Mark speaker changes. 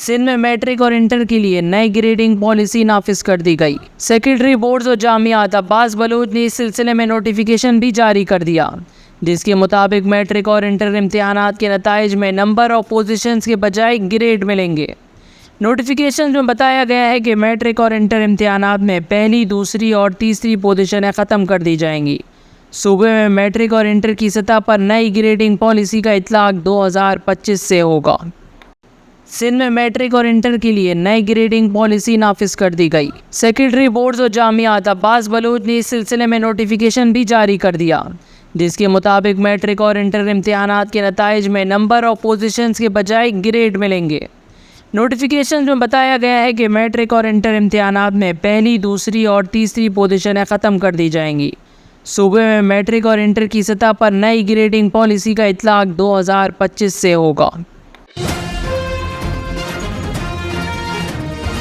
Speaker 1: सिंध में मैट्रिक और इंटर के लिए नई ग्रेडिंग पॉलिसी नाफिज कर दी गई। सेक्रेटरी बोर्ड्स और जामियात अब्बास बलूच ने इस सिलसिले में नोटिफिकेशन भी जारी कर दिया, जिसके मुताबिक मैट्रिक और इंटर इम्तिहानात के नताइज में नंबर और पोजीशंस के बजाय ग्रेड मिलेंगे। नोटिफिकेशन में बताया गया है कि मैट्रिक और इंटर इम्तिहानात में पहली, दूसरी और तीसरी पोजीशनें ख़त्म कर दी जाएंगी। सूबे में मैट्रिक और इंटर की सतह पर नई ग्रेडिंग पॉलिसी का इतलाक 2025 से होगा। सिंध में मैट्रिक और इंटर के लिए नई ग्रेडिंग पॉलिसी नाफिज कर दी गई। सेक्रेटरी बोर्ड्स और जामियात अब्बास बलूच ने इस सिलसिले में नोटिफिकेशन भी जारी कर दिया, जिसके मुताबिक मैट्रिक और इंटर इम्तिहानात के नताइज में नंबर और पोजीशंस के बजाय ग्रेड मिलेंगे। नोटिफिकेशन में बताया गया है कि मैट्रिक और इंटर इम्तिहानात में पहली, दूसरी और तीसरी पोजीशनें ख़त्म कर दी जाएंगी। सूबे में मैट्रिक और इंटर की सतह पर नई ग्रेडिंग पॉलिसी का इतलाक 2025 से होगा।